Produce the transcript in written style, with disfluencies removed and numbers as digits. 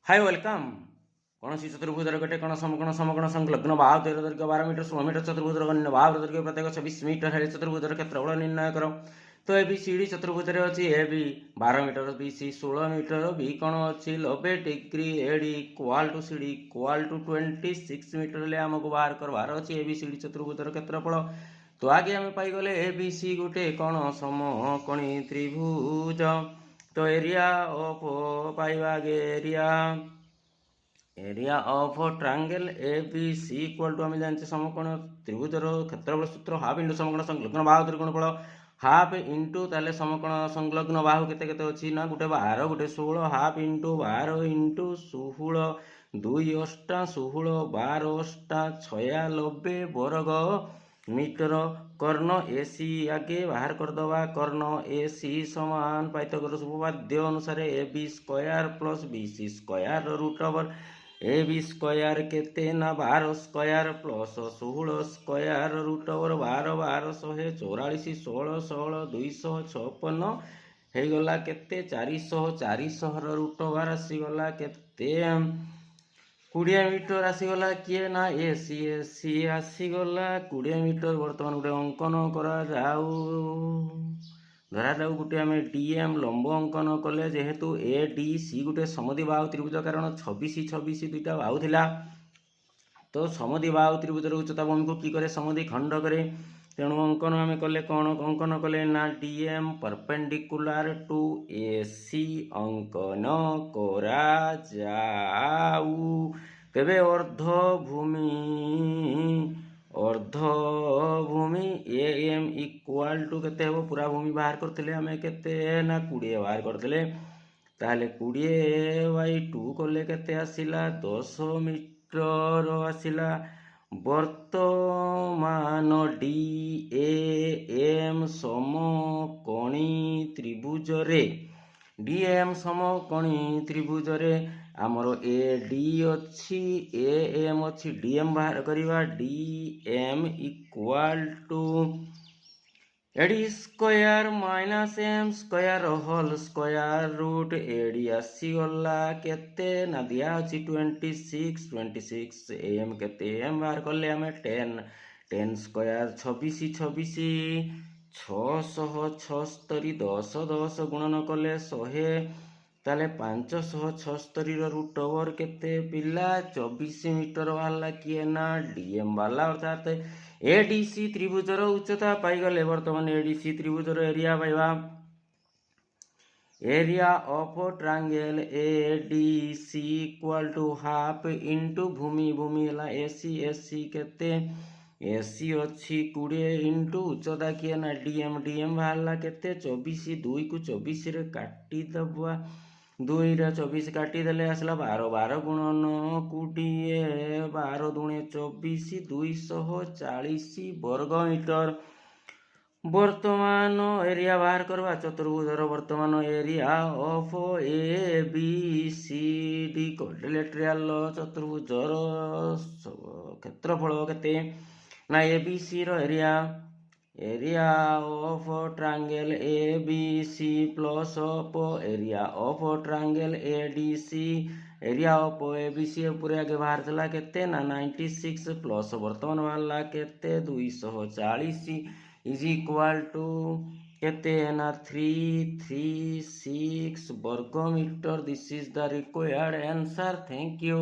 Hi welcome कौन सी चतुर्भुज गोटे कौन समकोण समकोण संलग्न बाहु 13 दैर्घ्य 12 मीटर 16 मीटर चतुर्भुज अन्य बाहु दैर्घ्य प्रत्येक 26 मीटर है चतुर्भुज क्षेत्रफल निर्णय करो। तो ए बी सी डी चतुर्भुज अच्छी A B 12 metre B C 16 metre B कौन अच्छी 90 degree AD equal to C D equal to 26 metre आमको बाहर करवार अच्छी ए बी सी डी चतुर्भुज क्षेत्रफल। तो आगे आम पाईगले ए बी सी गोटे कौन समकोणी त्रिभुज। तो एरिया ऑफ पाइबा आगे area of triangle A B C equal to आम जानते समकोण त्रिभुजर क्षेत्रफल सूत्र हाफ इंटू समकोण संलग्न बाहु त्रिकोणफल हाफ इंटू ताले समकोण संलग्न बाहु केते केते अछि ना गोटे 12 गोटे 16 हाफ इंटू 12 इंटू 16 2 अष्टा 16 12 अष्टा 96 वर्ग मीटर। कर्ण ए सी आगे बाहर करदवा कर्ण ए सी समान पाइथागोरस उपपाद्य अनुसार A B square plus B C square root over A B square केते ना 12 square plus 16 square root over 12 12 144 16 16 256 ହେଇଗଲା କେତେ 400 400 ର ରୁଟ ଓଭର ଆସିଗଲା କେତେ 20 मीटर आसीगला किए ना ए सी आसीगला 20 मीटर। बर्तमान गोटे अंकन करा जाऊ धरा जाऊ गोटे आम डीएम लंब अंकन कले जेहेतु ए डी सी गोटे समद्वि बाहु त्रिभुज कारण 26 26 दुईटा बाहु थिला तो समद्वि बाहु त्रिभुजर उच्चता भूमि को कि करे समद्वि खंड करे। तेणु अंकन आम कले कौन अंकन कले ना डीएम परपेंडिकुलर टू ए सी अंकन करा जाऊ। तेबे अर्धभूमि ए एम इक्वाल टू केते हेबो पूरा भूमि बाहर करथिले आमे केते ना 20 बाहर करथिले ताले 20/2 कले केते आसिला 10 मीटर आसिला। वर्तमान डी ए एम समकोणी त्रिभुजरे डीएम समकोणी त्रिभुजरे आमर ए डी अच्छी ए एम अच्छी डीएम बाहर करवा DM equal to AD square minus M square whole square root AD आसीगला केते ना दिया अच्छी 26 26 एम केते एम बाहर कले आम 10 10 स्क्वायर 26 26 676 10 10 गुणन कले 100 ताले 576 रूट ओवर केते पिला 24 मीटर वाला किए ना डीएम वाला अर्थात एडीसी त्रिभुजर उच्चता पाईगले। बर्तमान एडीसी त्रिभुजर एरिया पाइबा area of triangle ADC equal to half into भूमि भूमि है एसी एसी केते एसी अच्छी 20 इंटू उच्चता किए ना डीएम डीएम बाहर केते 24 2 को 24 रे काटी दबा 2 रे 24 काटी देले आसला 12 12 गुणन 20 12 दूणे 24 240 वर्ग मीटर। वर्तमान एरिया बाहर करवा चतुर्भुजर वर्तमान area of A B C D quadrilateral चतुर्भुजर क्षेत्रफल केते ना ए बी सी रो area of triangle A B C plus of area of triangle A D C area of A B C पूरे आगे बाहर चला केते ना 96 प्लस वर्तमान वाला केते 240 इज इक्वल टू केते ना 336 वर्ग metre. This is the required answer. Thank you.